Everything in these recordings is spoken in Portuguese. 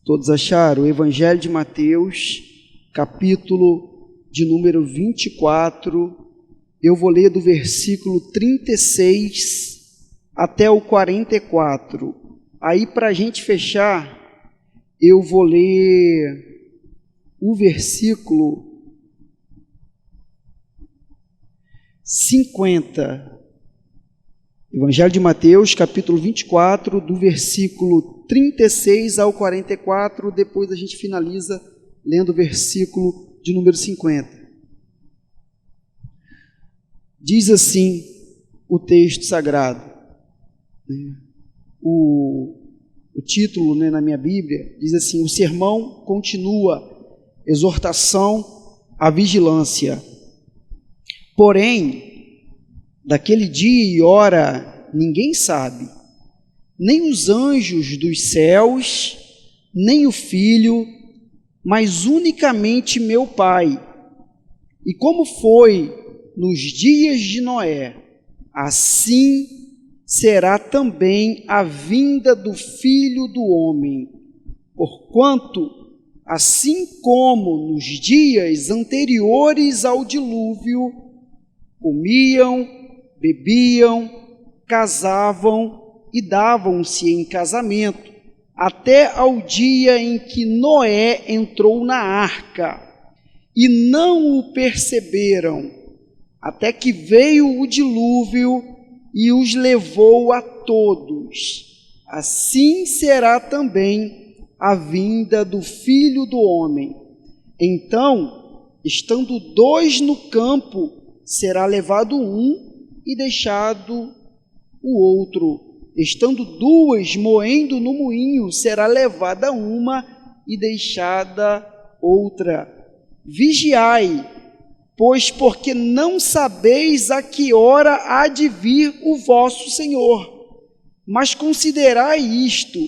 Todos acharam? O Evangelho de Mateus, capítulo de número 24, eu vou ler do versículo 36 até o 44. Aí, para a gente fechar, eu vou ler o versículo 50. Evangelho de Mateus, capítulo 24, do versículo 36 ao 44, depois a gente finaliza lendo o versículo de número 50. Diz assim o texto sagrado, o título, na minha Bíblia, diz assim: o sermão continua, exortação à vigilância. Porém, daquele dia e hora ninguém sabe, nem os anjos dos céus, nem o Filho, mas unicamente meu Pai. E como foi nos dias de Noé, assim será também a vinda do Filho do Homem. Porquanto, assim como nos dias anteriores ao dilúvio, comiam, bebiam, casavam e davam-se em casamento, até ao dia em que Noé entrou na arca, e não o perceberam, até que veio o dilúvio e os levou a todos. Assim será também a vinda do Filho do Homem. Então, estando dois no campo, será levado um e deixado o outro. Estando duas moendo no moinho, será levada uma e deixada outra. Vigiai, pois porque não sabeis a que hora há de vir o vosso Senhor. Mas considerai isto: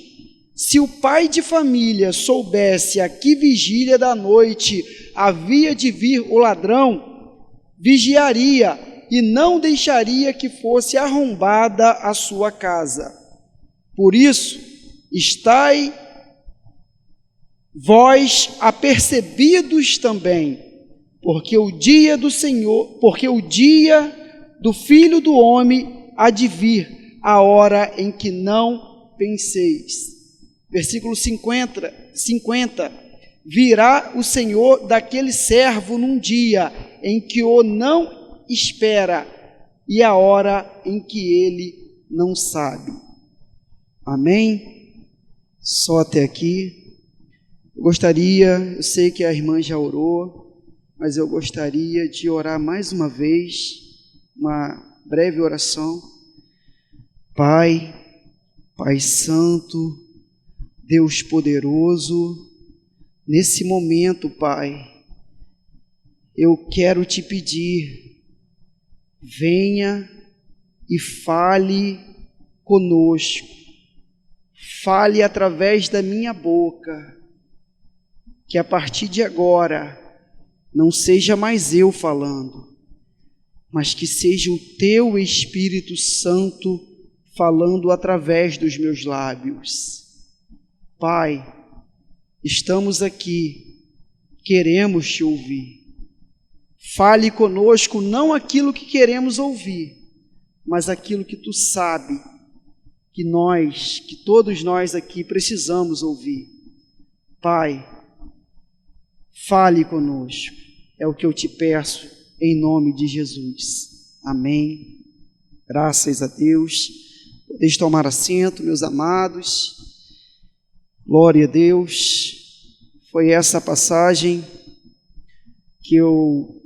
se o pai de família soubesse a que vigília da noite havia de vir o ladrão, vigiaria e não deixaria que fosse arrombada a sua casa. Por isso, estai vós apercebidos também, porque o dia do Filho do Homem há de vir, a hora em que não penseis. Versículo 50, virá o Senhor daquele servo num dia em que o não espera, e a hora em que ele não sabe. Amém? Só até aqui. Eu sei que a irmã já orou, mas eu gostaria de orar mais uma vez, uma breve oração. Pai Santo, Deus poderoso, nesse momento, Pai, eu quero te pedir, venha e fale conosco, fale através da minha boca, que a partir de agora não seja mais eu falando, mas que seja o teu Espírito Santo falando através dos meus lábios. Pai, estamos aqui, queremos te ouvir. Fale conosco não aquilo que queremos ouvir, mas aquilo que tu sabe que todos nós aqui precisamos ouvir. Pai, fale conosco, é o que eu te peço em nome de Jesus. Amém. Graças a Deus. Podeis tomar assento, meus amados. Glória a Deus. Foi essa passagem que eu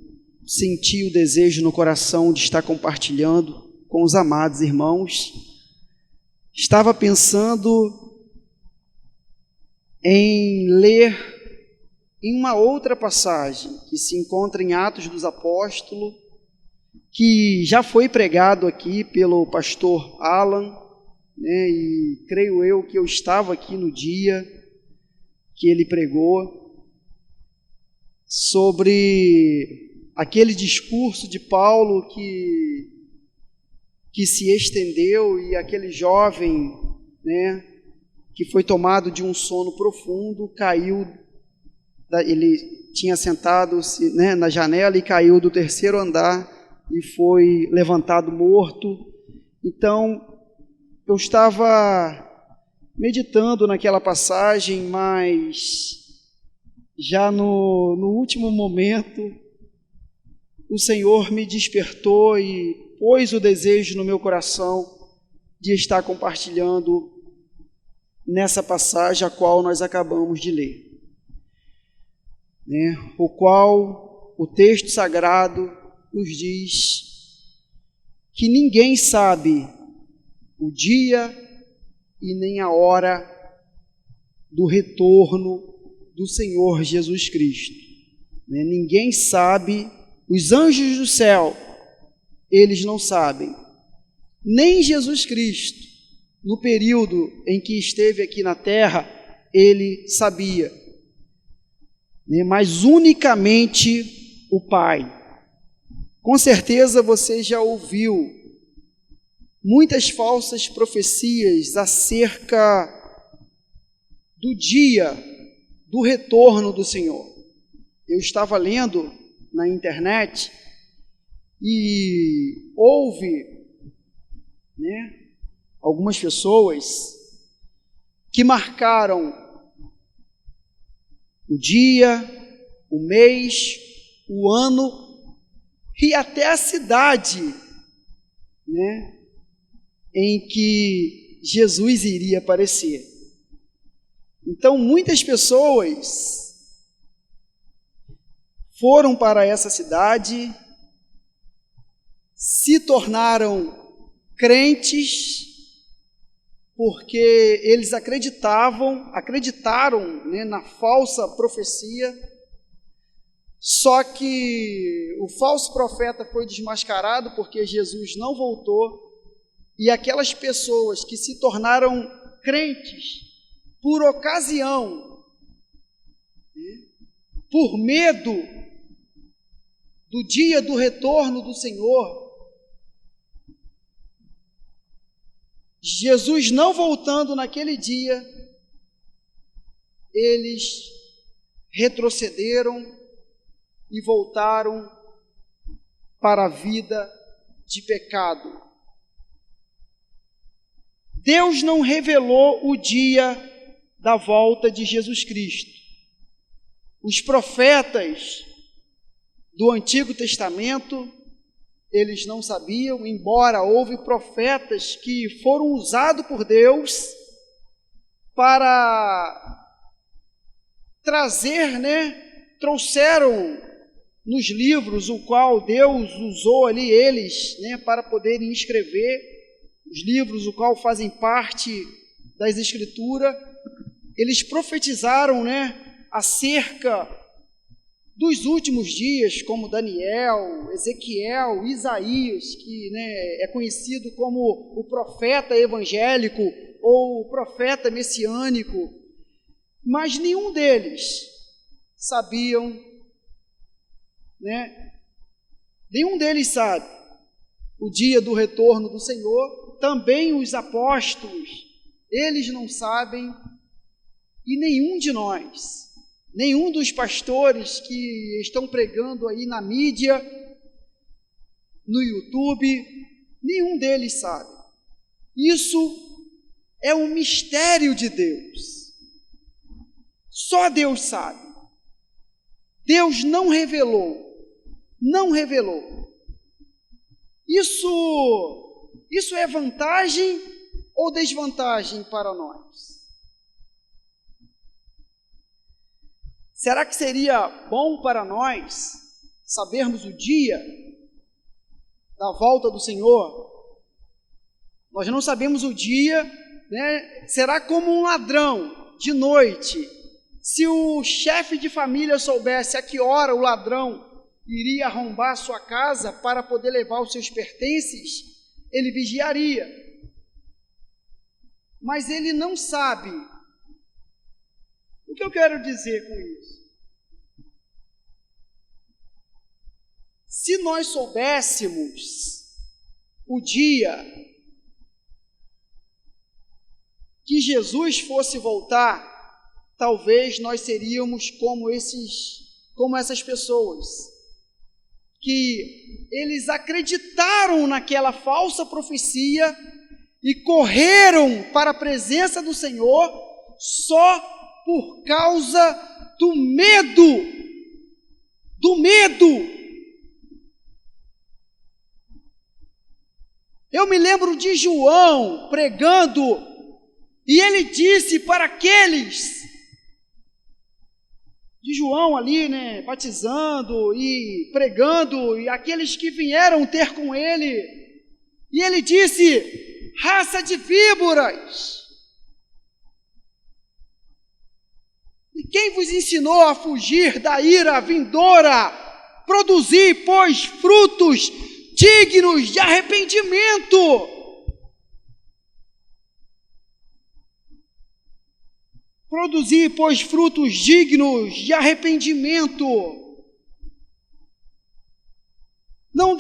senti o desejo no coração de estar compartilhando com os amados irmãos. Estava pensando em ler em uma outra passagem que se encontra em Atos dos Apóstolos, que já foi pregado aqui pelo pastor Alan, e creio eu que eu estava aqui no dia que ele pregou, sobre aquele discurso de Paulo que se estendeu, e aquele jovem, que foi tomado de um sono profundo, caiu, ele tinha sentado-se, né, na janela e caiu do terceiro andar e foi levantado morto. Então, eu estava meditando naquela passagem, mas já no último momento, o Senhor me despertou e pôs o desejo no meu coração de estar compartilhando nessa passagem a qual nós acabamos de ler, né? O qual o texto sagrado nos diz que ninguém sabe o dia e nem a hora do retorno do Senhor Jesus Cristo, né? Ninguém sabe, os anjos do céu, eles não sabem, nem Jesus Cristo, no período em que esteve aqui na terra, ele sabia, né? Mas unicamente o Pai. Com certeza você já ouviu muitas falsas profecias acerca do dia do retorno do Senhor. Eu estava lendo na internet e houve, né, algumas pessoas que marcaram o dia, o mês, o ano e até a cidade, né, em que Jesus iria aparecer. Então, muitas pessoas foram para essa cidade, se tornaram crentes, porque eles acreditaram, né, na falsa profecia. Só que o falso profeta foi desmascarado porque Jesus não voltou, e aquelas pessoas que se tornaram crentes por ocasião, né, por medo do dia do retorno do Senhor, Jesus não voltando naquele dia, eles retrocederam e voltaram para a vida de pecado. Deus não revelou o dia da volta de Jesus Cristo. Os profetas do Antigo Testamento, eles não sabiam, embora houve profetas que foram usados por Deus para trazer, né, trouxeram nos livros o qual Deus usou ali eles, né, para poderem escrever, os livros o qual fazem parte das Escrituras. Eles profetizaram, né, acerca dos últimos dias, como Daniel, Ezequiel, Isaías, que, né, é conhecido como o profeta evangélico ou o profeta messiânico, mas nenhum deles sabiam, né, nenhum deles sabe o dia do retorno do Senhor. Também os apóstolos, eles não sabem, e nenhum de nós, nenhum dos pastores que estão pregando aí na mídia, no YouTube, nenhum deles sabe. Isso é um mistério de Deus. Só Deus sabe. Deus não revelou. Não revelou. Isso é vantagem ou desvantagem para nós? Será que seria bom para nós sabermos o dia da volta do Senhor? Nós não sabemos o dia, né? Será como um ladrão de noite. Se o chefe de família soubesse a que hora o ladrão iria arrombar sua casa para poder levar os seus pertences, ele vigiaria. Mas ele não sabe. O que eu quero dizer com isso? Se nós soubéssemos o dia que Jesus fosse voltar, talvez nós seríamos como essas pessoas, que eles acreditaram naquela falsa profecia e correram para a presença do Senhor só por causa do medo. Eu me lembro de João pregando, e ele disse para aqueles, de João ali, né, batizando e pregando, e aqueles que vieram ter com ele, e ele disse: raça de víboras, e quem vos ensinou a fugir da ira vindoura? Produzi, pois, frutos dignos de arrependimento. Produzi, pois, frutos dignos de arrependimento. Não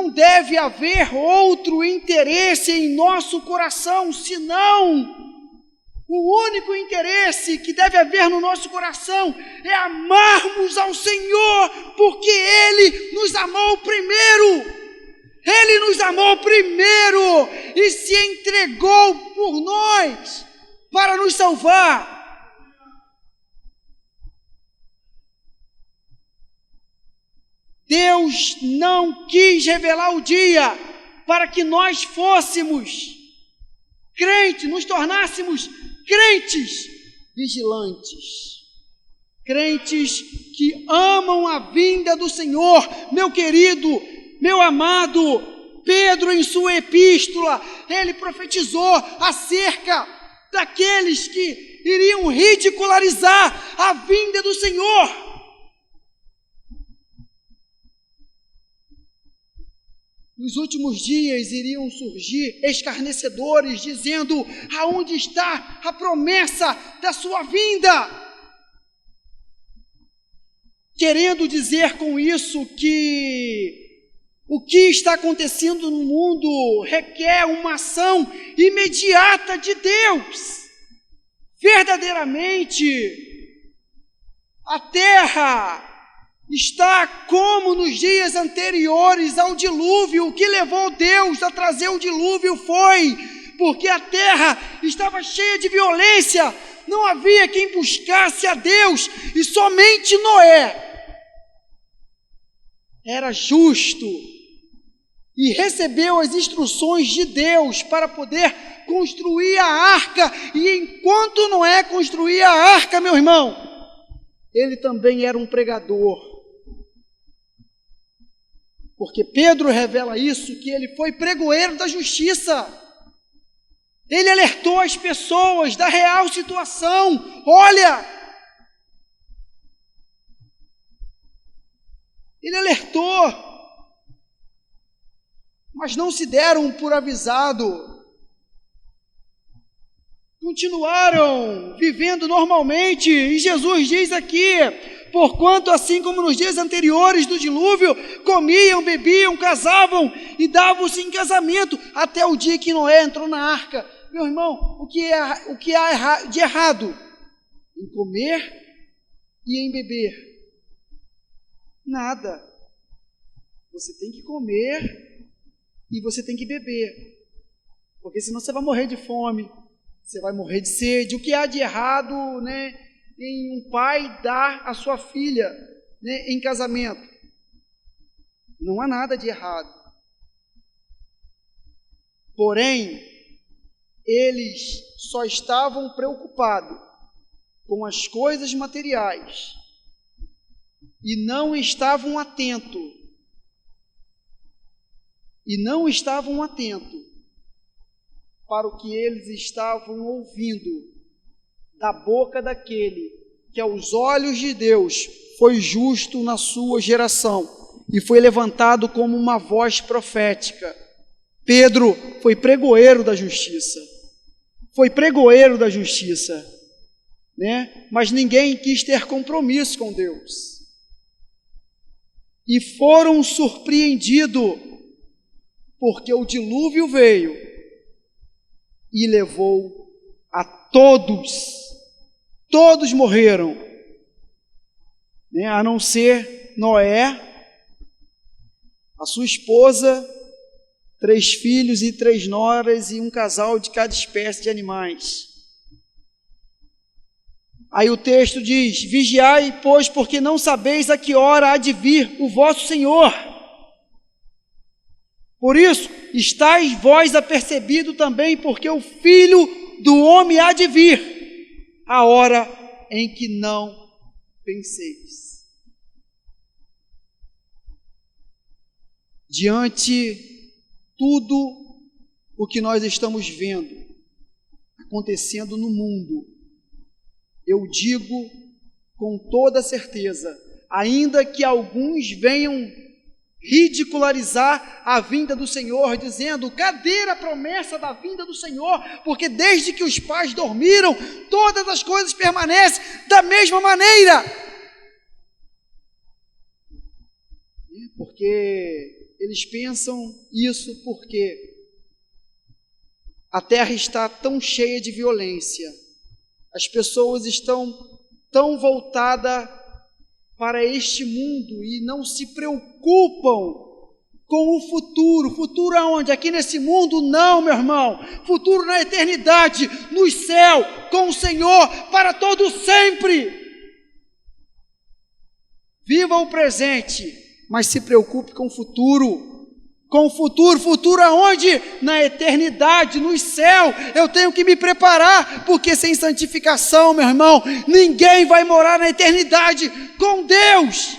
deve haver outro interesse em nosso coração, senão o único interesse que deve haver no nosso coração é amarmos ao Senhor, porque Ele nos amou primeiro. Ele nos amou primeiro e se entregou por nós para nos salvar. Deus não quis revelar o dia para que nós fôssemos crentes, nos tornássemos crentes vigilantes, crentes que amam a vinda do Senhor. Meu querido, meu amado, Pedro, em sua epístola, ele profetizou acerca daqueles que iriam ridicularizar a vinda do Senhor. Nos últimos dias iriam surgir escarnecedores dizendo: aonde está a promessa da sua vinda? Querendo dizer com isso que o que está acontecendo no mundo requer uma ação imediata de Deus. Verdadeiramente, a terra está como nos dias anteriores ao dilúvio. O que levou Deus a trazer o dilúvio foi porque a terra estava cheia de violência, não havia quem buscasse a Deus, e somente Noé era justo e recebeu as instruções de Deus para poder construir a arca. E enquanto Noé construía a arca, meu irmão, ele também era um pregador. Porque Pedro revela isso, que ele foi pregoeiro da justiça. Ele alertou as pessoas da real situação. Olha, ele alertou, mas não se deram por avisado. Continuaram vivendo normalmente, e Jesus diz aqui: porquanto assim como nos dias anteriores do dilúvio, comiam, bebiam, casavam e davam-se em casamento, até o dia que Noé entrou na arca. Meu irmão, o que há de errado em comer e em beber? Nada. Você tem que comer e você tem que beber, porque senão você vai morrer de fome, você vai morrer de sede. O que há de errado, né, em um pai dar a sua filha, né, em casamento? Não há nada de errado. Porém, eles só estavam preocupados com as coisas materiais e não estavam atentos. Para o que eles estavam ouvindo da boca daquele que aos olhos de Deus foi justo na sua geração e foi levantado como uma voz profética. Pedro foi pregoeiro da justiça, né? Mas ninguém quis ter compromisso com Deus. E foram surpreendidos, porque o dilúvio veio e levou a todos. Todos morreram, né? A não ser Noé, a sua esposa, 3 filhos e 3 noras e um casal de cada espécie de animais. Aí o texto diz: vigiai, pois, porque não sabeis a que hora há de vir o vosso Senhor. Por isso, estáis vós apercebido também, porque o Filho do Homem há de vir, a hora em que não penseis. Diante tudo o que nós estamos vendo acontecendo no mundo, eu digo com toda certeza, ainda que alguns venham ridicularizar a vinda do Senhor, dizendo: cadê a promessa da vinda do Senhor? Porque desde que os pais dormiram, todas as coisas permanecem da mesma maneira. Porque eles pensam isso porque a terra está tão cheia de violência, as pessoas estão tão voltadas para este mundo e não se preocupam com o futuro. Futuro aonde? Aqui nesse mundo? Não, meu irmão. Futuro na eternidade, no céu, com o Senhor, para todo sempre. Viva o presente, mas se preocupe com o futuro. Com o futuro, futuro aonde? Na eternidade, no céu. Eu tenho que me preparar, porque sem santificação, meu irmão, ninguém vai morar na eternidade com Deus.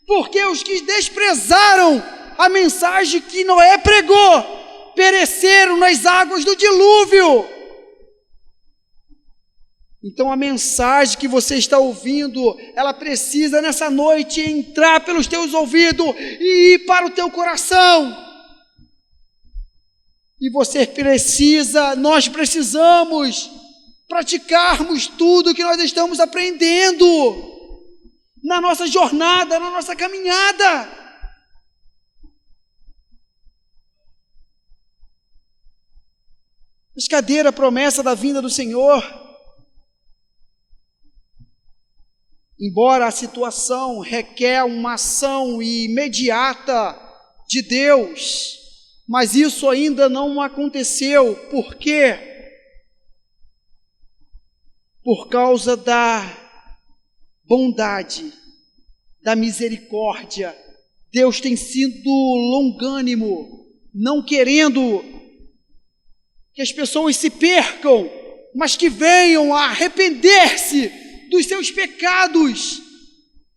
Porque os que desprezaram a mensagem que Noé pregou, pereceram nas águas do dilúvio. Então a mensagem que você está ouvindo, ela precisa nessa noite entrar pelos teus ouvidos e ir para o teu coração. E você precisa, nós precisamos praticarmos tudo que nós estamos aprendendo na nossa jornada, na nossa caminhada. Mas cadê a promessa da vinda do Senhor? Embora a situação requer uma ação imediata de Deus, mas isso ainda não aconteceu. Por quê? Por causa da bondade, da misericórdia. Deus tem sido longânimo, não querendo que as pessoas se percam, mas que venham a arrepender-se dos seus pecados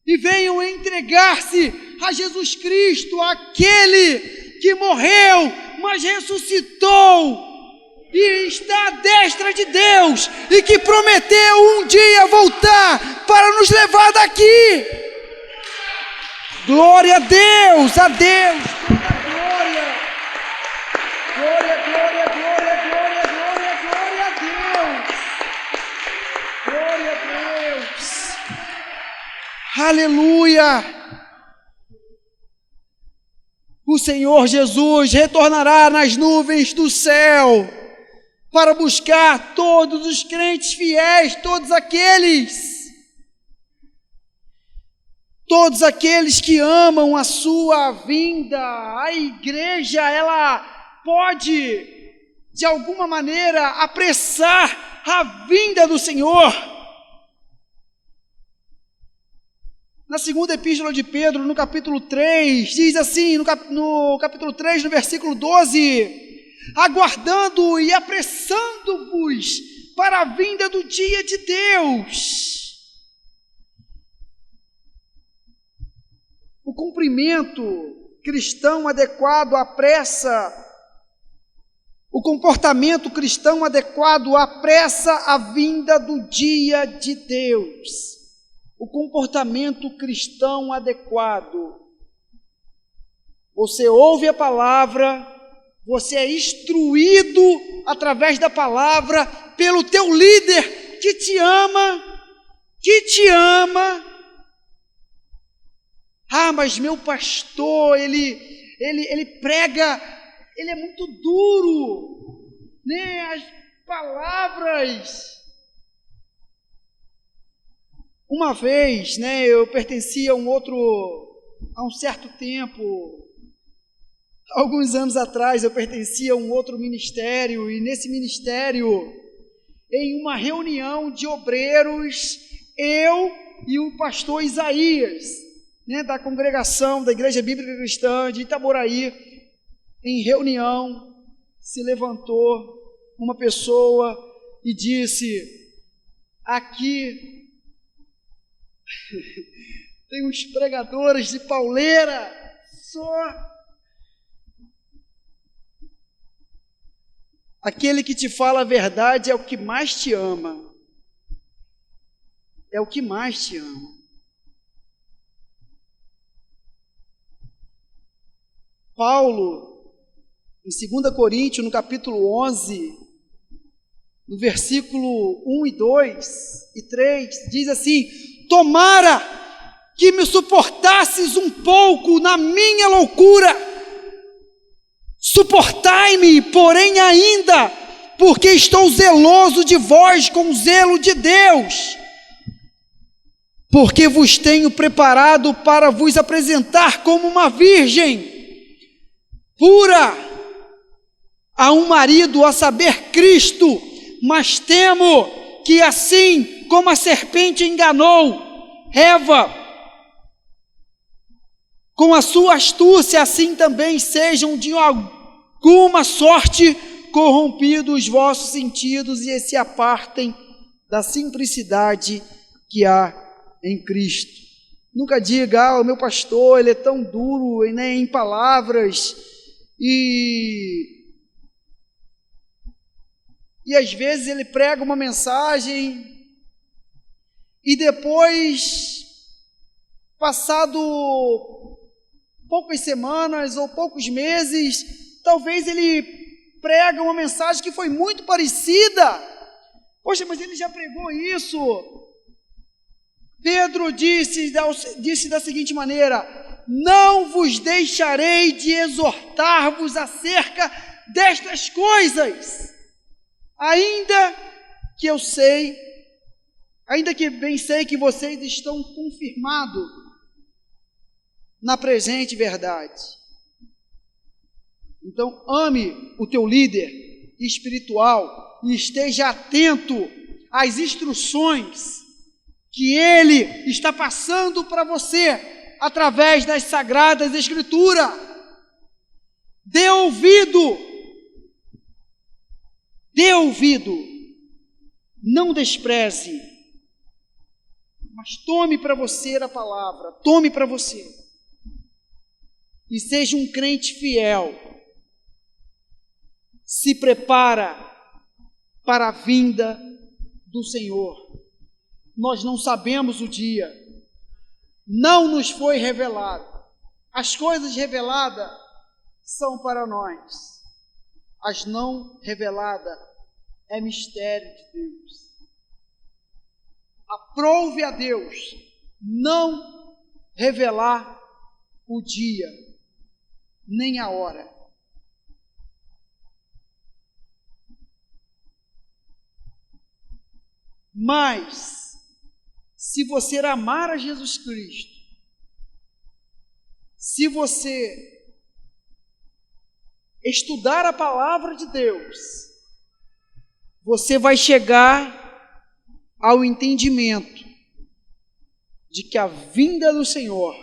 e venham entregar-se a Jesus Cristo, aquele que morreu, mas ressuscitou e está à destra de Deus e que prometeu um dia voltar para nos levar daqui. Glória a Deus, a Deus, glória, glória, glória, glória, glória, glória, glória a Deus, glória a Deus, aleluia. O Senhor Jesus retornará nas nuvens do céu para buscar todos os crentes fiéis, todos aqueles que amam a sua vinda. A igreja, ela pode, de alguma maneira, apressar a vinda do Senhor. Na segunda epístola de Pedro, no capítulo 3, diz assim, no capítulo 3, no versículo 12: aguardando e apressando-vos para a vinda do dia de Deus. O cumprimento cristão adequado apressa, o comportamento cristão adequado apressa a vinda do dia de Deus. O comportamento cristão adequado. Você ouve a palavra, você é instruído através da palavra pelo teu líder que te ama. Ah, mas meu pastor, ele prega, ele é muito duro, né? palavras. Uma vez, eu pertencia a um certo tempo, alguns anos atrás, eu pertencia a um outro ministério, e nesse ministério, em uma reunião de obreiros, eu e o pastor Isaías, da congregação da Igreja Bíblica Cristã de Itaboraí, em reunião, se levantou uma pessoa e disse: aqui tem uns pregadores de pauleira, só aquele que te fala a verdade é o que mais te ama. É o que mais te ama. Paulo, em 2 Coríntios, no capítulo 11, no versículo 1 e 2 e 3, diz assim: tomara que me suportasses um pouco na minha loucura, suportai-me, porém ainda, porque estou zeloso de vós com o zelo de Deus, porque vos tenho preparado para vos apresentar como uma virgem pura a um marido, a saber, Cristo. Mas temo que assim como a serpente enganou Eva com a sua astúcia, assim também sejam de alguma sorte corrompidos os vossos sentidos e se apartem da simplicidade que há em Cristo. Nunca diga: o meu pastor, ele é tão duro em palavras, e às vezes ele prega uma mensagem e depois, passado poucas semanas ou poucos meses, talvez ele prega uma mensagem que foi muito parecida. Poxa, mas ele já pregou isso. Pedro disse da seguinte maneira: não vos deixarei de exortar-vos acerca destas coisas, ainda que bem sei que vocês estão confirmados na presente verdade. Então, ame o teu líder espiritual e esteja atento às instruções que ele está passando para você através das Sagradas Escrituras. Dê ouvido, não despreze, mas tome para você a palavra, tome para você, e seja um crente fiel. Se prepara para a vinda do Senhor. Nós não sabemos o dia, não nos foi revelado. As coisas reveladas são para nós, as não reveladas é mistério de Deus. Aprove a Deus não revelar o dia, nem a hora. Mas, se você amar a Jesus Cristo, se você estudar a palavra de Deus, você vai chegar ao entendimento de que a vinda do Senhor,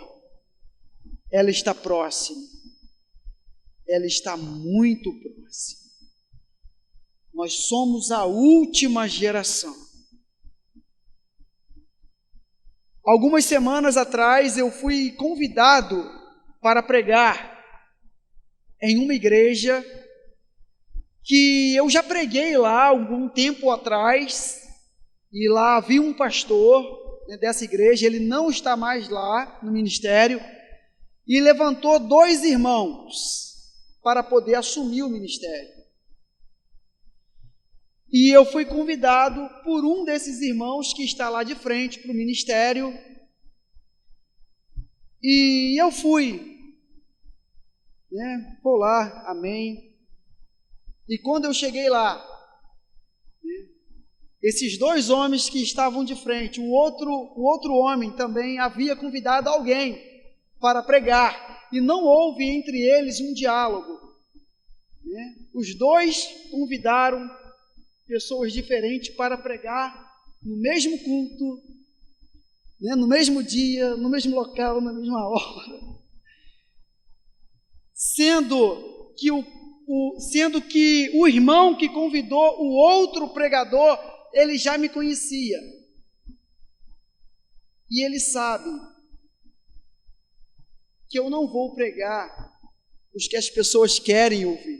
ela está próxima, ela está muito próxima. Nós somos a última geração. Algumas semanas atrás eu fui convidado para pregar em uma igreja que eu já preguei lá algum tempo atrás, e lá havia um pastor dessa igreja, ele não está mais lá no ministério, e levantou 2 irmãos para poder assumir o ministério. E eu fui convidado por um desses irmãos que está lá de frente para o ministério, e eu fui, vou lá, amém. E quando eu cheguei lá, esses dois homens que estavam de frente, o outro homem também havia convidado alguém para pregar, e não houve entre eles um diálogo, né? Os dois convidaram pessoas diferentes para pregar no mesmo culto, né? No mesmo dia, no mesmo local, na mesma hora, sendo que o irmão que convidou o outro pregador, ele já me conhecia, e ele sabe que eu não vou pregar os que as pessoas querem ouvir,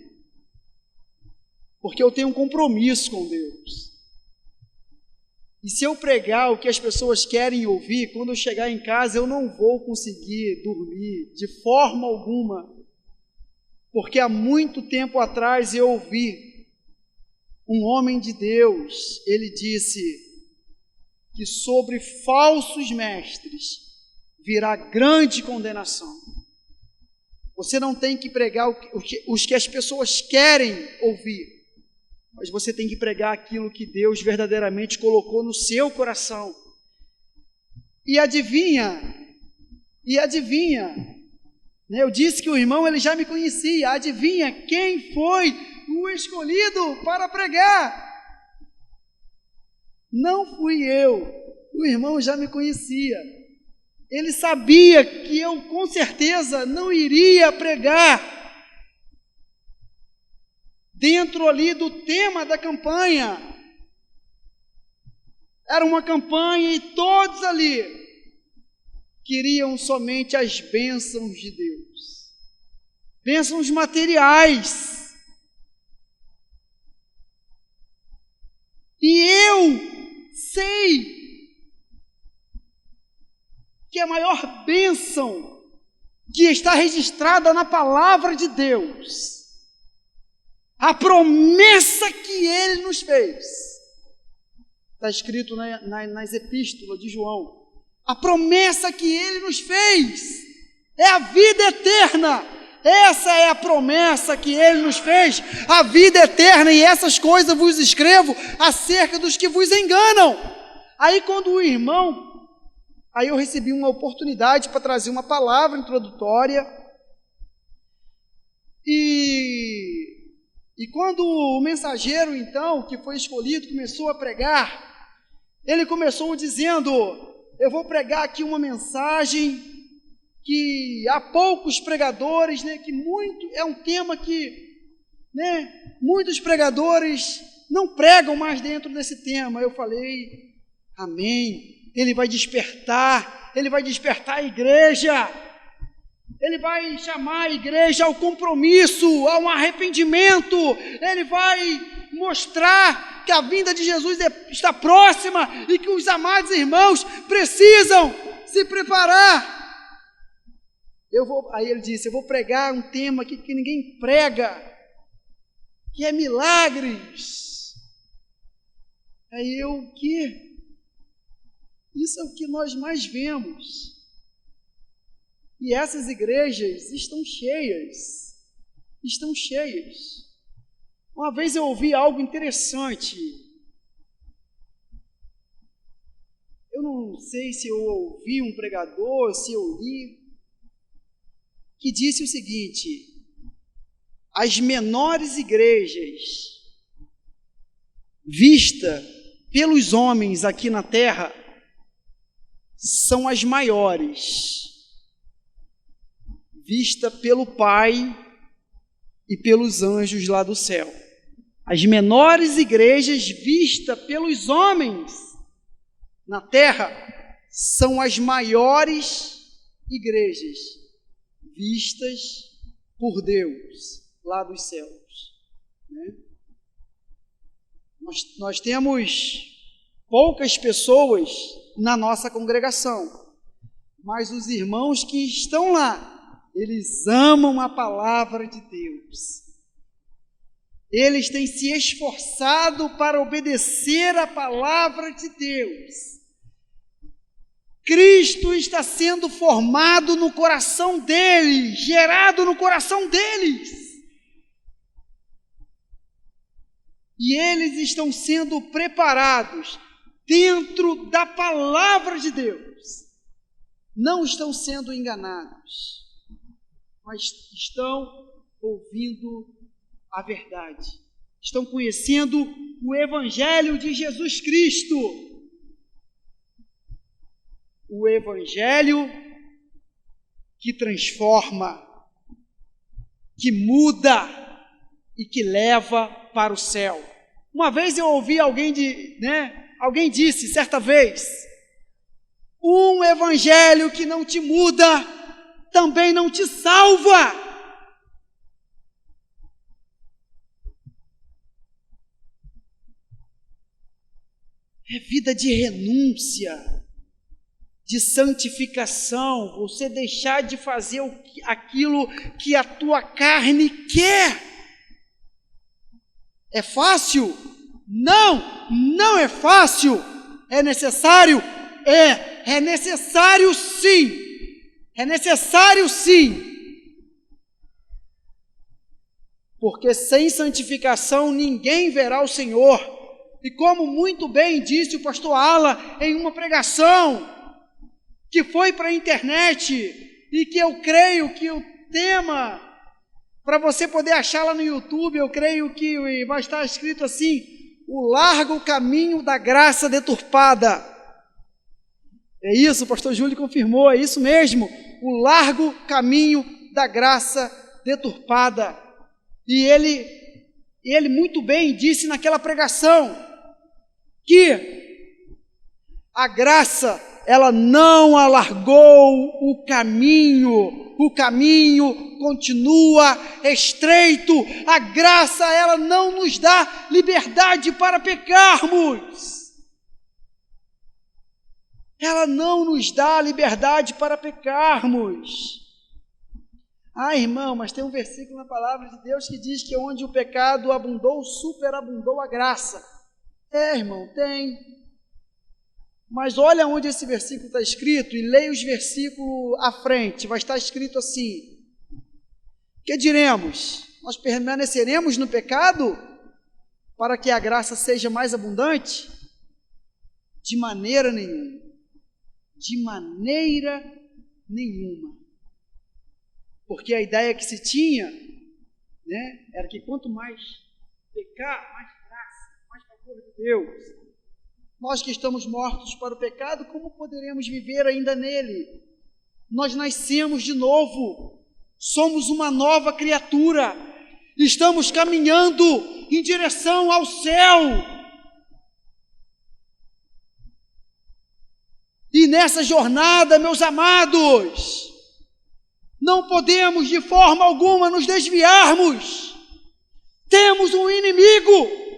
porque eu tenho um compromisso com Deus. E se eu pregar o que as pessoas querem ouvir, quando eu chegar em casa eu não vou conseguir dormir de forma alguma, porque há muito tempo atrás eu ouvi um homem de Deus, ele disse que sobre falsos mestres virá grande condenação. Você não tem que pregar os que as pessoas querem ouvir, mas você tem que pregar aquilo que Deus verdadeiramente colocou no seu coração. E adivinha, né? Eu disse que o irmão ele já me conhecia, adivinha quem foi o escolhido para pregar? Não fui eu, o irmão já me conhecia. Ele sabia que eu com certeza não iria pregar dentro ali do tema da campanha. Era uma campanha e todos ali queriam somente as bênçãos de Deus, bênçãos materiais. E eu sei que a maior bênção que está registrada na palavra de Deus, a promessa que Ele nos fez, está escrito nas epístolas de João, a promessa que Ele nos fez é a vida eterna. Essa é a promessa que Ele nos fez, a vida eterna, e essas coisas vos escrevo acerca dos que vos enganam. Aí quando o irmão, aí eu recebi uma oportunidade para trazer uma palavra introdutória, e quando o mensageiro então, que foi escolhido, começou a pregar, ele começou dizendo: eu vou pregar aqui uma mensagem que há poucos pregadores, né, que é um tema que, né, muitos pregadores não pregam mais dentro desse tema. Eu falei, amém, ele vai despertar a igreja, ele vai chamar a igreja ao compromisso, a um arrependimento, ele vai mostrar que a vinda de Jesus está próxima e que os amados irmãos precisam se preparar. Aí ele disse, eu vou pregar um tema aqui que ninguém prega, que é milagres. Aí o que? Isso é o que nós mais vemos. E essas igrejas estão cheias. Uma vez eu ouvi algo interessante. Eu não sei se eu ouvi um pregador, se eu li, que disse o seguinte: as menores igrejas vistas pelos homens aqui na terra são as maiores, vista pelo Pai e pelos anjos lá do céu. As menores igrejas vistas pelos homens na terra são as maiores igrejas vistas por Deus lá dos céus, né? Nós temos poucas pessoas na nossa congregação, mas os irmãos que estão lá, eles amam a palavra de Deus. Eles têm se esforçado para obedecer a palavra de Deus. Cristo está sendo formado no coração deles, gerado no coração deles. e eles estão sendo preparados dentro da palavra de Deus. Não estão sendo enganados, mas estão ouvindo a verdade. Estão conhecendo o Evangelho de Jesus Cristo. O Evangelho que transforma, que muda e que leva para o céu. Uma vez eu ouvi alguém disse certa vez: um evangelho que não te muda também não te salva. É vida de renúncia, de santificação, você deixar de fazer aquilo que a tua carne quer. É fácil? Não, não é fácil. É necessário? É necessário sim. É necessário sim. Porque sem santificação ninguém verá o Senhor. E como muito bem disse o pastor Ala em uma pregação que foi para a internet, e que eu creio que o tema, para você poder achar lá no YouTube, eu creio que vai estar escrito assim: o largo caminho da graça deturpada. É isso, o pastor Júlio confirmou, é isso mesmo, o largo caminho da graça deturpada. E ele muito bem disse naquela pregação que a graça, ela não alargou o caminho continua estreito. A graça, ela não nos dá liberdade para pecarmos. Ela não nos dá liberdade para pecarmos. Ah, irmão, mas tem um versículo na palavra de Deus que diz que onde o pecado abundou, superabundou a graça. É, irmão, tem. Mas olha onde esse versículo está escrito, e leia os versículos à frente, vai estar escrito assim: que diremos? Nós permaneceremos no pecado para que a graça seja mais abundante? De maneira nenhuma. De maneira nenhuma. Porque a ideia que se tinha, era que quanto mais pecar, mais graça, mais favor de Deus. Nós que estamos mortos para o pecado, como poderemos viver ainda nele? Nós nascemos de novo, somos uma nova criatura, estamos caminhando em direção ao céu. E nessa jornada, meus amados, não podemos de forma alguma nos desviarmos. Temos um inimigo.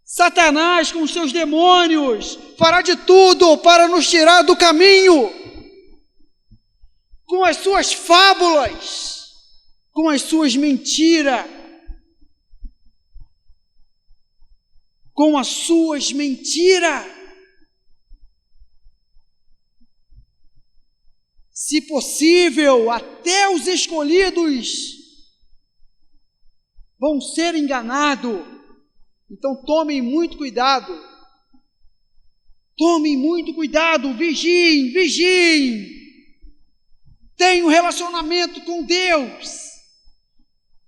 Satanás, com seus demônios, fará de tudo para nos tirar do caminho, com as suas fábulas, com as suas mentiras, Se possível, até os escolhidos vão ser enganados. Então tomem muito cuidado, vigiem, tenham um relacionamento com Deus,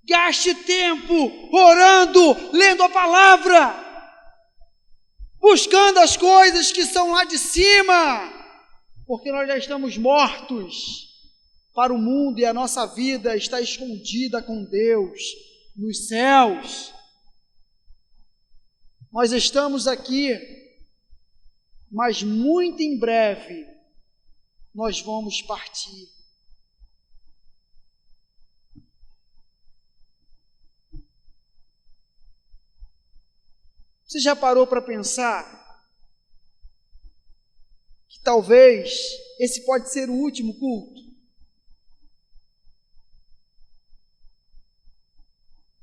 gaste tempo orando, lendo a palavra, buscando as coisas que são lá de cima, porque nós já estamos mortos para o mundo e a nossa vida está escondida com Deus nos céus. Nós estamos aqui, mas muito em breve nós vamos partir. Você já parou para pensar que talvez esse pode ser o último culto?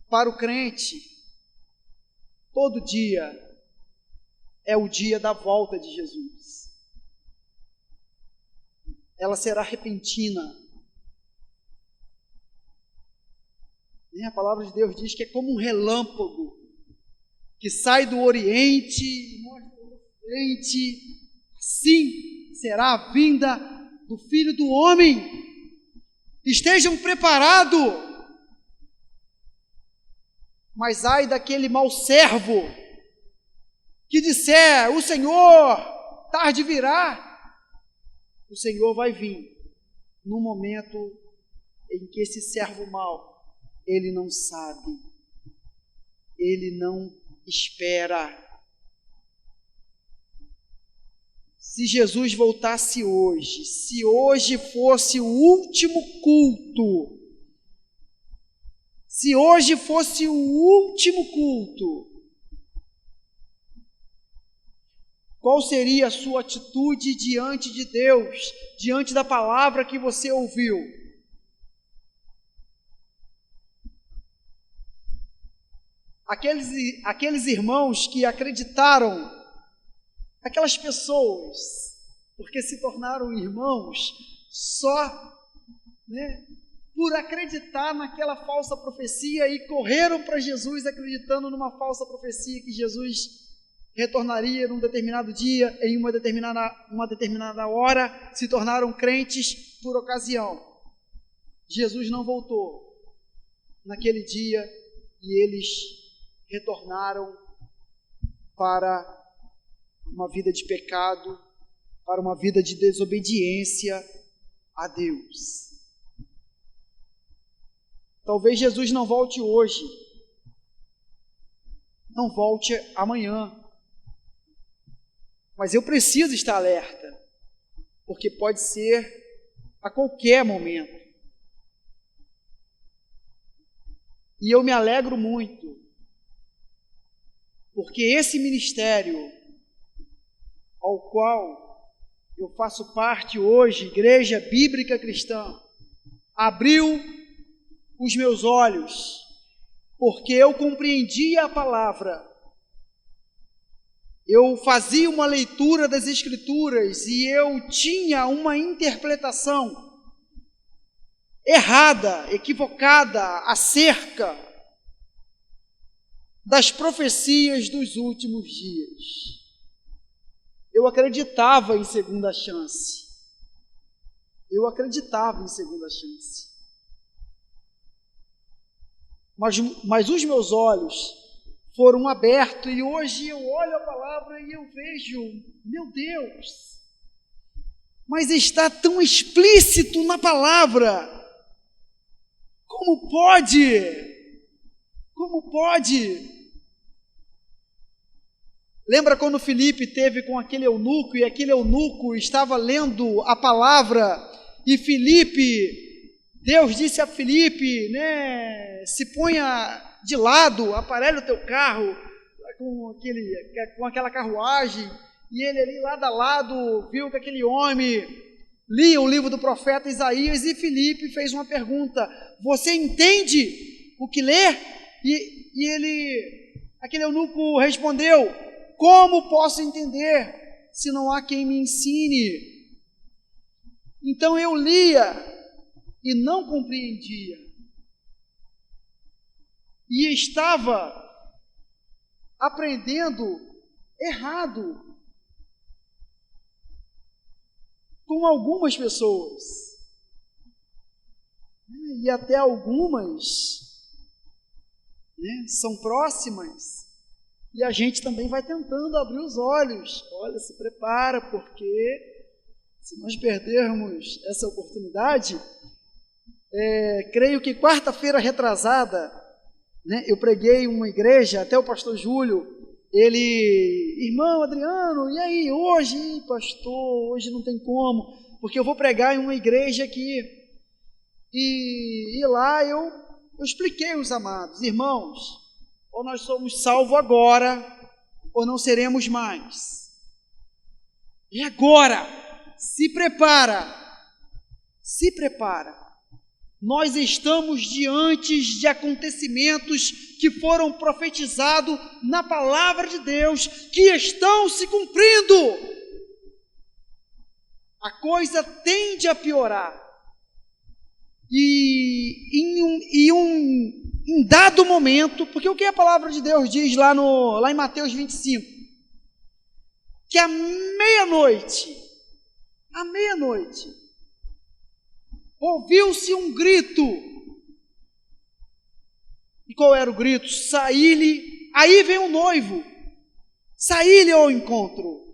Para o crente, todo dia é o dia da volta de Jesus. Ela será repentina. A palavra de Deus diz que é como um relâmpago que sai do Oriente e mostra o Ocidente. Assim será a vinda do Filho do Homem. Estejam preparados. Mas ai daquele mau servo que disser: o Senhor tarde virá. O Senhor vai vir no momento em que esse servo mau, ele não sabe, ele não espera. Se Jesus voltasse hoje, se hoje fosse o último culto, se hoje fosse o último culto, qual seria a sua atitude diante de Deus, diante da palavra que você ouviu? Aqueles irmãos que acreditaram, aquelas pessoas, porque se tornaram irmãos só, por acreditar naquela falsa profecia e correram para Jesus acreditando numa falsa profecia que Jesus retornaria num determinado dia, em uma determinada hora, se tornaram crentes por ocasião. Jesus não voltou naquele dia e eles retornaram para uma vida de pecado, para uma vida de desobediência a Deus. Talvez Jesus não volte hoje, não volte amanhã, mas eu preciso estar alerta, porque pode ser a qualquer momento. E eu me alegro muito, porque esse ministério ao qual eu faço parte hoje, Igreja Bíblica Cristã, abriu os meus olhos, porque eu compreendia a palavra, eu fazia uma leitura das Escrituras e eu tinha uma interpretação errada, equivocada, acerca das profecias dos últimos dias. Eu acreditava em segunda chance. Mas os meus olhos foram abertos e hoje eu olho a palavra e eu vejo, meu Deus, mas está tão explícito na palavra. Como pode? Como pode? Lembra quando Filipe teve com aquele eunuco e aquele eunuco estava lendo a palavra e Deus disse a Filipe, se ponha de lado, aparelhe o teu carro com aquela carruagem, e ele ali lado a lado viu que aquele homem lia o livro do profeta Isaías e Filipe fez uma pergunta: você entende o que lê? E aquele eunuco respondeu: como posso entender se não há quem me ensine? Então eu lia e não compreendia. E estava aprendendo errado com algumas pessoas. E até algumas são próximas. E a gente também vai tentando abrir os olhos. Olha, se prepara, porque se nós perdermos essa oportunidade, creio que quarta-feira retrasada, eu preguei em uma igreja, até o pastor Júlio, irmão Adriano, e aí, hoje, pastor, hoje não tem como, porque eu vou pregar em uma igreja aqui, e lá eu expliquei aos amados, irmãos, ou nós somos salvos agora, ou não seremos mais. E agora, se prepara. Nós estamos diante de acontecimentos que foram profetizados na palavra de Deus, que estão se cumprindo. A coisa tende a piorar. E em dado momento, porque o que a palavra de Deus diz lá em Mateus 25? Que à meia-noite, ouviu-se um grito. E qual era o grito? Saí-lhe, aí vem o noivo, saí-lhe ao encontro.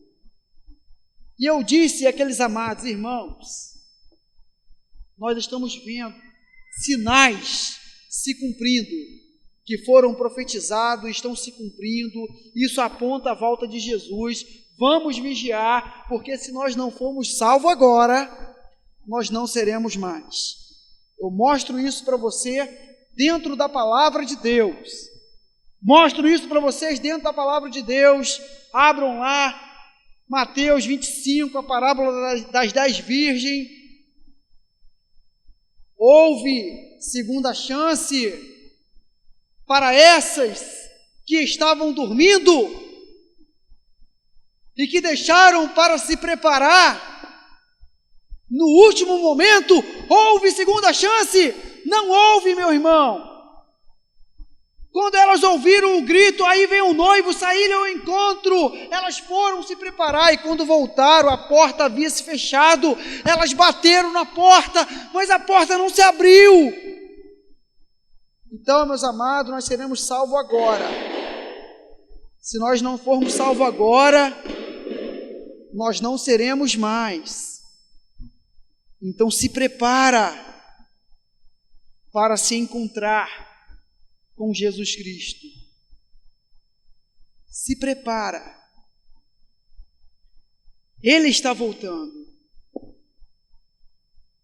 E eu disse àqueles amados irmãos, nós estamos vendo sinais se cumprindo, que foram profetizados, estão se cumprindo, isso aponta a volta de Jesus. Vamos vigiar, porque se nós não formos salvos agora, nós não seremos mais. Eu mostro isso para você dentro da palavra de Deus. Mostro isso para vocês dentro da palavra de Deus. Abram lá, Mateus 25, a parábola das 10 virgens. Houve segunda chance para essas que estavam dormindo e que deixaram para se preparar. No último momento, houve segunda chance. Não houve, meu irmão. Quando elas ouviram o grito, aí vem o noivo, saíram ao encontro, elas foram se preparar, e quando voltaram, a porta havia se fechado, elas bateram na porta, mas a porta não se abriu. Então, meus amados, nós seremos salvos agora. Se nós não formos salvos agora, nós não seremos mais. Então se prepara para se encontrar com Jesus Cristo. Se prepara. Ele está voltando.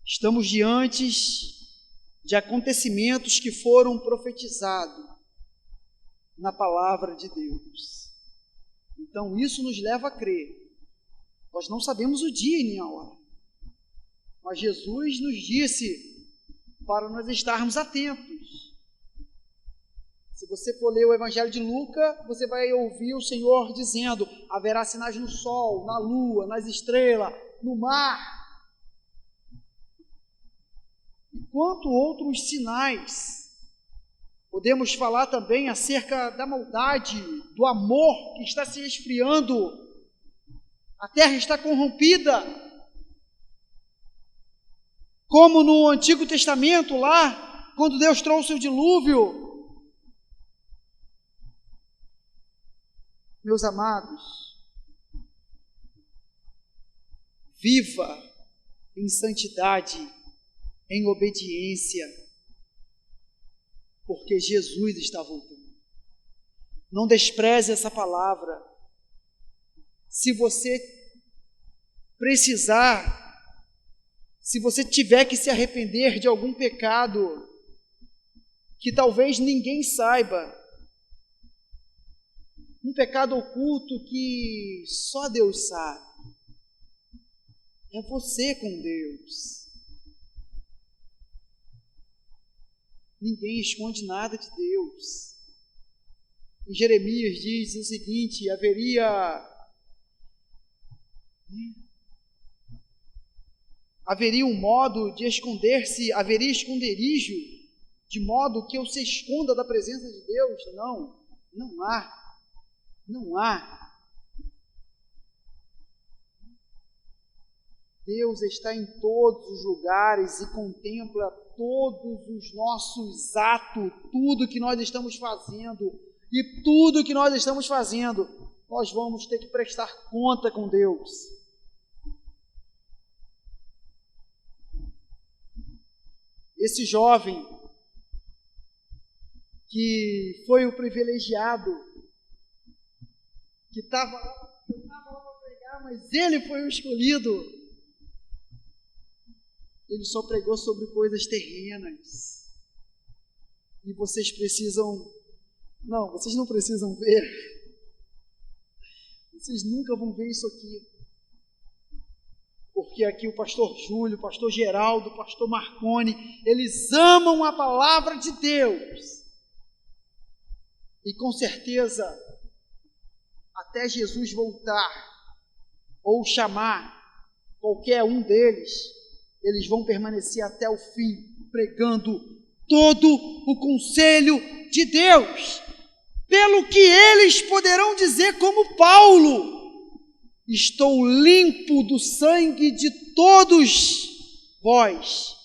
Estamos diante de acontecimentos que foram profetizados na palavra de Deus. Então isso nos leva a crer. Nós não sabemos o dia e nem a hora, mas Jesus nos disse para nós estarmos atentos. Se você for ler o Evangelho de Lucas, você vai ouvir o Senhor dizendo: haverá sinais no sol, na lua, nas estrelas, no mar. E quanto outros sinais. Podemos falar também acerca da maldade, do amor que está se esfriando. A terra está corrompida. Como no Antigo Testamento lá, quando Deus trouxe o dilúvio. Meus amados, viva em santidade, em obediência, porque Jesus está voltando. Não despreze essa palavra. Se você precisar, se você tiver que se arrepender de algum pecado que talvez ninguém saiba, um pecado oculto que só Deus sabe, é você com Deus. Ninguém esconde nada de Deus. Em Jeremias diz o seguinte: haveria um modo de esconder-se, haveria esconderijo, de modo que eu se esconda da presença de Deus? Não há. Deus está em todos os lugares e contempla todos os nossos atos, tudo que nós estamos fazendo, e tudo que nós estamos fazendo, nós vamos ter que prestar conta com Deus. Esse jovem que foi o privilegiado, que estava lá para pregar, mas ele foi o escolhido. Ele só pregou sobre coisas terrenas. E vocês não precisam ver. Vocês nunca vão ver isso aqui. Porque aqui o pastor Júlio, o pastor Geraldo, o pastor Marconi, eles amam a palavra de Deus. E com certeza, até Jesus voltar, ou chamar qualquer um deles, eles vão permanecer até o fim, pregando todo o conselho de Deus, pelo que eles poderão dizer como Paulo: estou limpo do sangue de todos vós,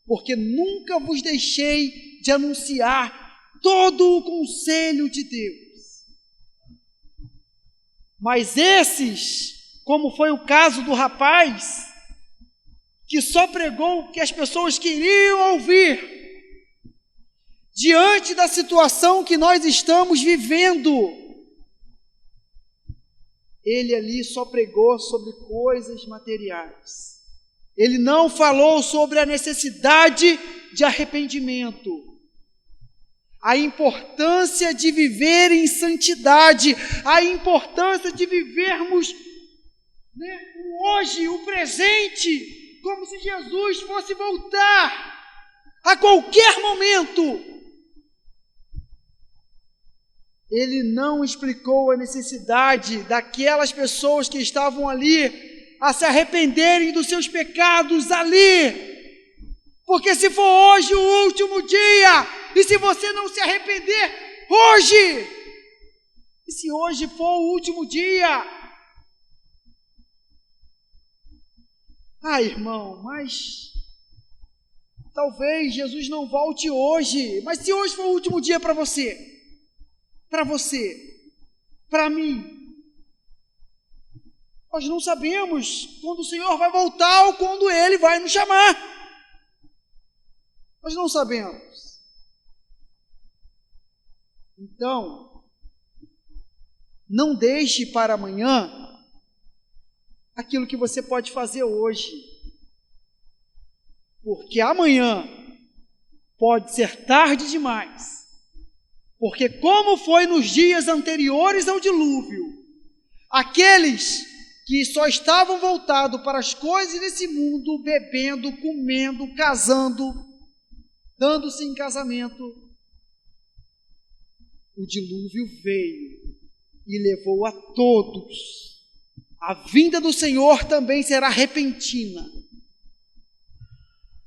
porque nunca vos deixei de anunciar todo o conselho de Deus. Mas esses, como foi o caso do rapaz, que só pregou o que as pessoas queriam ouvir, diante da situação que nós estamos vivendo, ele ali só pregou sobre coisas materiais. Ele não falou sobre a necessidade de arrependimento, a importância de viver em santidade, a importância de vivermos, o hoje, o presente, como se Jesus fosse voltar a qualquer momento. Ele não explicou a necessidade daquelas pessoas que estavam ali a se arrependerem dos seus pecados ali, porque se for hoje o último dia, e se você não se arrepender hoje, e se hoje for o último dia, irmão, mas talvez Jesus não volte hoje. Mas se hoje for o último dia para você, para mim, nós não sabemos quando o Senhor vai voltar ou quando Ele vai nos chamar. Nós não sabemos. Então, não deixe para amanhã aquilo que você pode fazer hoje, porque amanhã pode ser tarde demais, porque como foi nos dias anteriores ao dilúvio, aqueles que só estavam voltados para as coisas desse mundo, bebendo, comendo, casando, dando-se em casamento, o dilúvio veio e levou a todos. A vinda do Senhor também será repentina.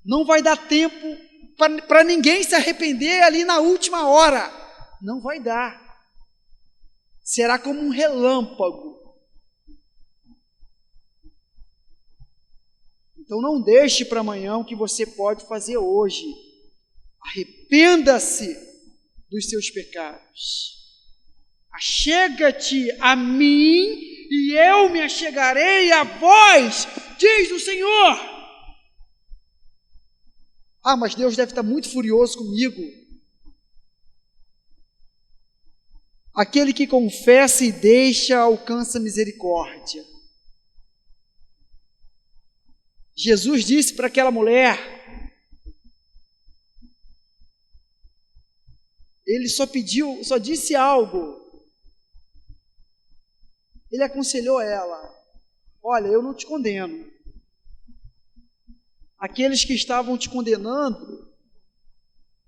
Não vai dar tempo para ninguém se arrepender ali na última hora. Não vai dar. Será como um relâmpago. Então não deixe para amanhã o que você pode fazer hoje. Arrependa-se dos seus pecados. Achega-te a mim e eu me achegarei a vós, diz o Senhor. Mas Deus deve estar muito furioso comigo. Aquele que confessa e deixa alcança misericórdia. Jesus disse para aquela mulher, ele só disse algo. Ele aconselhou ela: olha, eu não te condeno. Aqueles que estavam te condenando,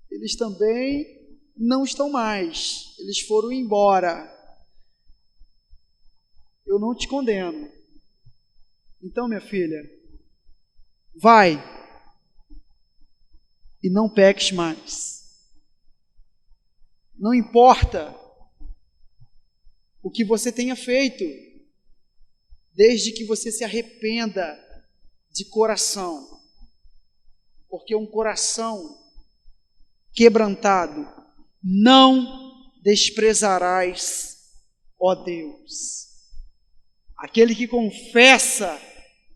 eles também não estão mais. Eles foram embora. Eu não te condeno. Então, minha filha, vai e não peques mais. Não importa o que você tenha feito, desde que você se arrependa de coração, porque um coração quebrantado não desprezarás, ó Deus. Aquele que confessa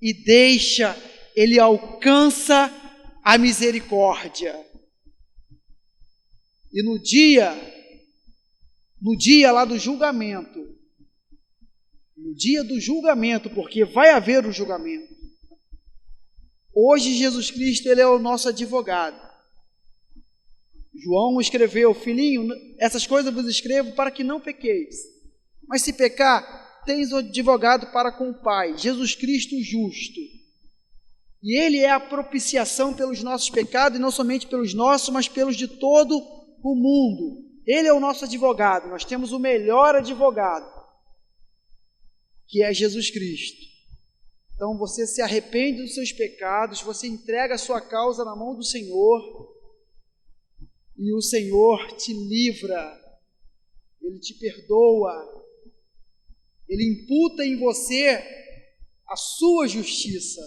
e deixa, ele alcança a misericórdia. E no dia lá do julgamento, porque vai haver o julgamento. Hoje Jesus Cristo, ele é o nosso advogado. João escreveu: filhinho, essas coisas vos escrevo para que não pequeis. Mas se pecar, tens o advogado para com o Pai, Jesus Cristo justo. E Ele é a propiciação pelos nossos pecados, e não somente pelos nossos, mas pelos de todo o mundo. Ele é o nosso advogado. Nós temos o melhor advogado, que é Jesus Cristo. Então você se arrepende dos seus pecados, você entrega a sua causa na mão do Senhor, e o Senhor te livra, Ele te perdoa, Ele imputa em você a sua justiça,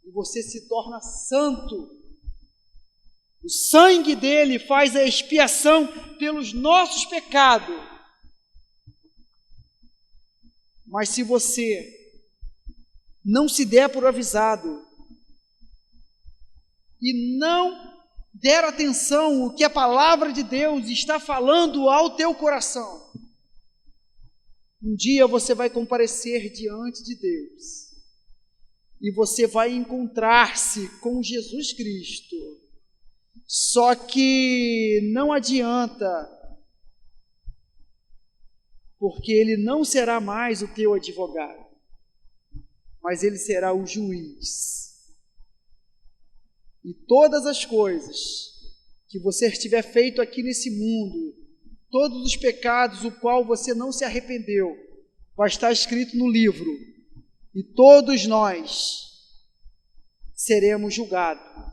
e você se torna santo. O sangue dele faz a expiação pelos nossos pecados. Mas se você não se der por avisado e não der atenção ao que a palavra de Deus está falando ao teu coração, um dia você vai comparecer diante de Deus e você vai encontrar-se com Jesus Cristo. Só que não adianta, porque Ele não será mais o teu advogado, mas Ele será o juiz. E todas as coisas que você tiver feito aqui nesse mundo, todos os pecados o qual você não se arrependeu, vai estar escrito no livro, e todos nós seremos julgados.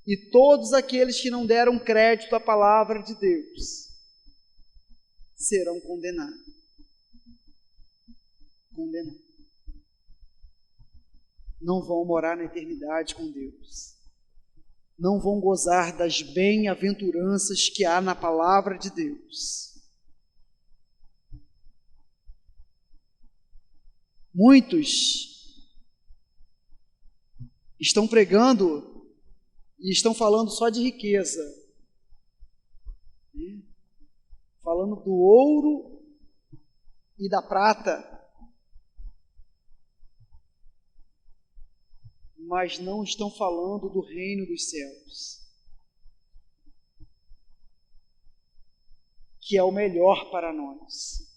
E todos aqueles que não deram crédito à palavra de Deus serão condenados. Condenados. Não vão morar na eternidade com Deus. Não vão gozar das bem-aventuranças que há na palavra de Deus. Muitos estão pregando e estão falando só de riqueza, falando do ouro e da prata, mas não estão falando do reino dos céus, que é o melhor para nós.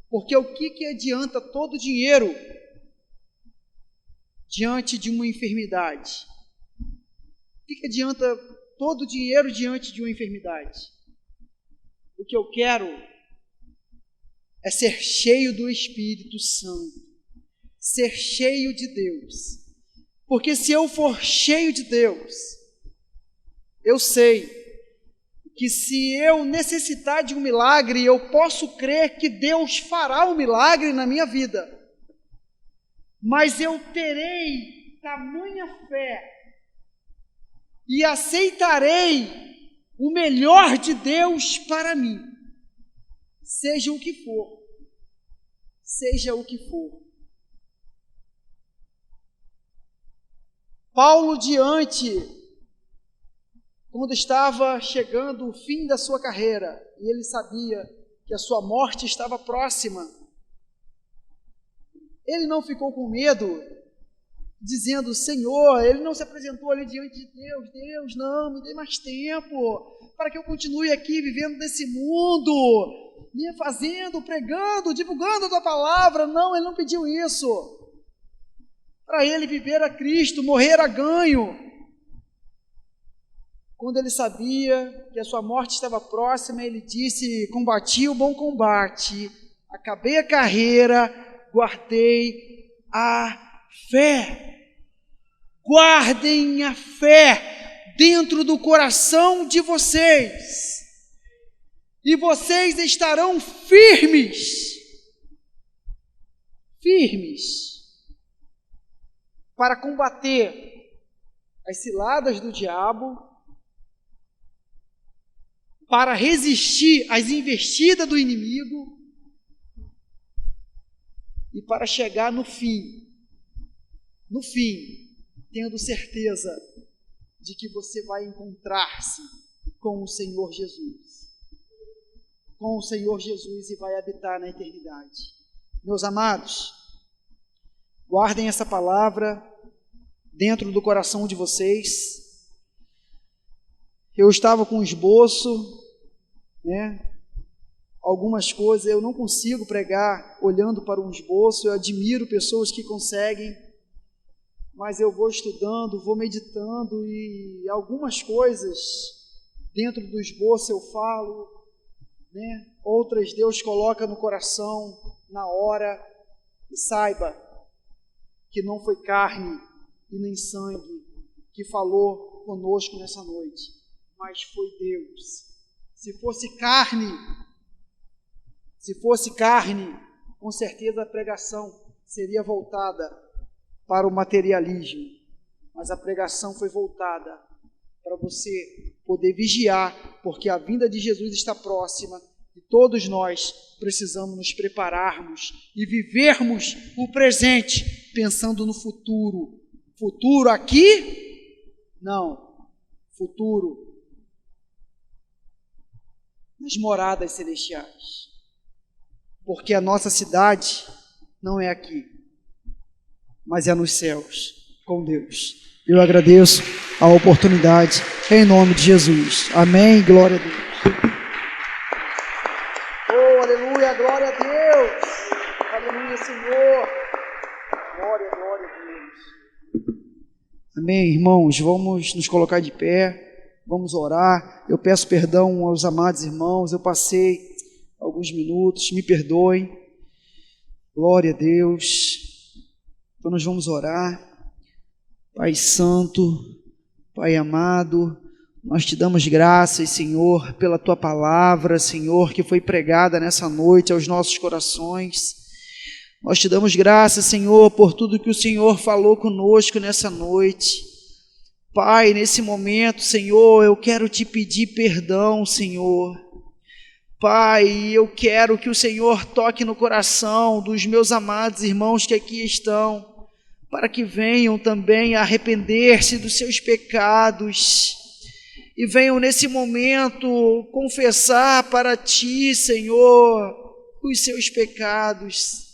Porque o que adianta todo o dinheiro diante de uma enfermidade? O que adianta todo o dinheiro diante de uma enfermidade? O que eu quero é ser cheio do Espírito Santo, ser cheio de Deus. Porque se eu for cheio de Deus, eu sei que se eu necessitar de um milagre, eu posso crer que Deus fará um milagre na minha vida. Mas eu terei tamanha fé e aceitarei o melhor de Deus para mim, seja o que for, seja o que for. Paulo, quando estava chegando o fim da sua carreira, e ele sabia que a sua morte estava próxima, ele não ficou com medo, dizendo: Senhor, ele não se apresentou ali diante de Deus: Deus, não, me dê mais tempo, para que eu continue aqui vivendo nesse mundo, me fazendo, pregando, divulgando a tua palavra. Não, ele não pediu isso. Para ele viver a Cristo, morrer a ganho. Quando ele sabia que a sua morte estava próxima, ele disse: combati o bom combate, acabei a carreira, guardei a fé. Guardem a fé dentro do coração de vocês, e vocês estarão firmes, para combater as ciladas do diabo, para resistir às investidas do inimigo e para chegar no fim, tendo certeza de que você vai encontrar-se com o Senhor Jesus. Com o Senhor Jesus, e vai habitar na eternidade. Meus amados, guardem essa palavra dentro do coração de vocês. Eu estava com um esboço, algumas coisas eu não consigo pregar olhando para um esboço. Eu admiro pessoas que conseguem, mas eu vou estudando, vou meditando, e algumas coisas dentro do esboço eu falo, outras Deus coloca no coração na hora. E saiba que não foi carne e nem sangue que falou conosco nessa noite, mas foi Deus. Se fosse carne, com certeza a pregação seria voltada para o materialismo, mas a pregação foi voltada para você poder vigiar, porque a vinda de Jesus está próxima e todos nós precisamos nos prepararmos e vivermos o presente pensando no futuro. Futuro aqui? Não. Futuro nas moradas celestiais. Porque a nossa cidade não é aqui, mas é nos céus, com Deus. Eu agradeço a oportunidade, em nome de Jesus. Amém, glória a Deus. Oh, aleluia, glória a Deus. Aleluia, Senhor. Glória, glória a Deus. Amém, irmãos, vamos nos colocar de pé, vamos orar. Eu peço perdão aos amados irmãos, eu passei alguns minutos, me perdoem. Glória a Deus. Então nós vamos orar. Pai Santo, Pai amado, nós te damos graças, Senhor, pela Tua palavra, Senhor, que foi pregada nessa noite aos nossos corações. Nós te damos graças, Senhor, por tudo que o Senhor falou conosco nessa noite. Pai, nesse momento, Senhor, eu quero te pedir perdão, Senhor. Pai, eu quero que o Senhor toque no coração dos meus amados irmãos que aqui estão, para que venham também a arrepender-se dos seus pecados e venham nesse momento confessar para Ti, Senhor, os seus pecados.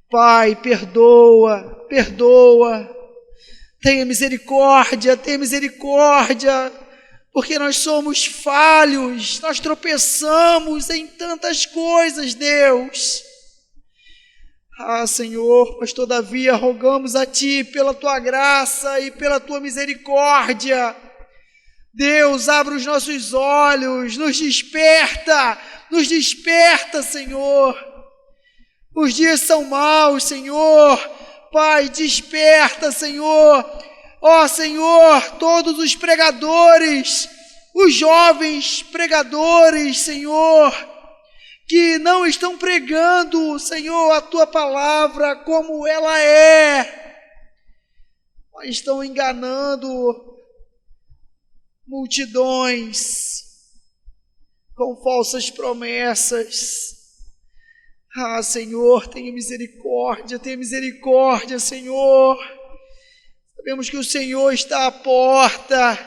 Pai, perdoa, tenha misericórdia, porque nós somos falhos, nós tropeçamos em tantas coisas, Deus. Senhor, mas todavia rogamos a Ti pela Tua graça e pela Tua misericórdia. Deus, abre os nossos olhos, nos desperta, Senhor. Os dias são maus, Senhor. Pai, desperta, Senhor. Ó Senhor, todos os pregadores, os jovens pregadores, Senhor, que não estão pregando, Senhor, a Tua palavra como ela é, mas estão enganando multidões com falsas promessas. Senhor, tenha misericórdia, Senhor. Sabemos que o Senhor está à porta.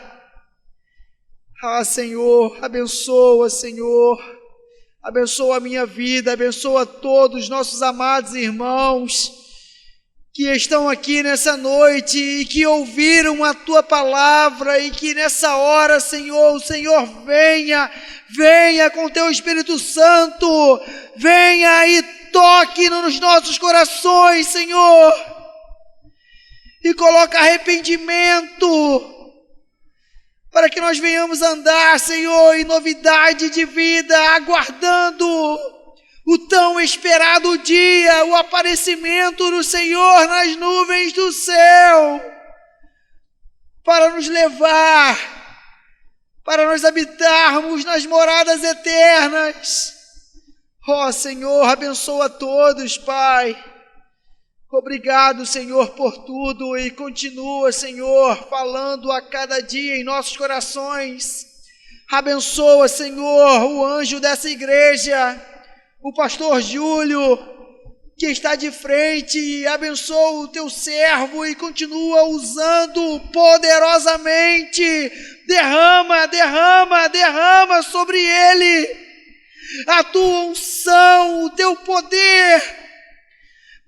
Senhor, abençoa, Senhor. Abençoa a minha vida, abençoa todos os nossos amados irmãos que estão aqui nessa noite e que ouviram a Tua palavra e que nessa hora, Senhor, o Senhor venha com Teu Espírito Santo, venha e toque nos nossos corações, Senhor, e coloca arrependimento, para que nós venhamos andar, Senhor, em novidade de vida, aguardando o tão esperado dia, o aparecimento do Senhor nas nuvens do céu, para nos levar, para nós habitarmos nas moradas eternas. Ó Senhor, abençoa todos, Pai. Obrigado, Senhor, por tudo e continua, Senhor, falando a cada dia em nossos corações. Abençoa, Senhor, o anjo dessa igreja, o pastor Júlio, que está de frente. Abençoa o Teu servo e continua usando poderosamente. Derrama sobre ele a Tua unção, o Teu poder,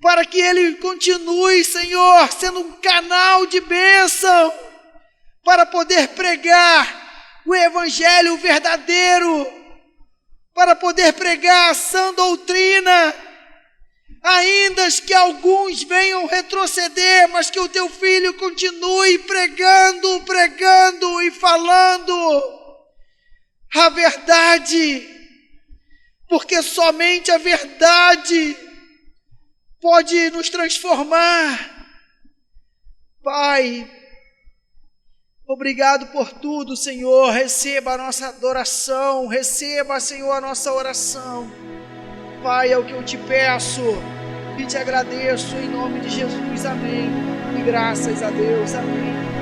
para que ele continue, Senhor, sendo um canal de bênção, para poder pregar o Evangelho verdadeiro, para poder pregar a sã doutrina, ainda que alguns venham retroceder, mas que o Teu Filho continue pregando e falando a verdade, porque somente a verdade pode nos transformar. Pai, Obrigado por tudo, Senhor. Receba a nossa adoração, receba, Senhor, a nossa oração. Pai, é o que eu te peço e te agradeço em nome de Jesus. Amém. E graças a Deus. Amém.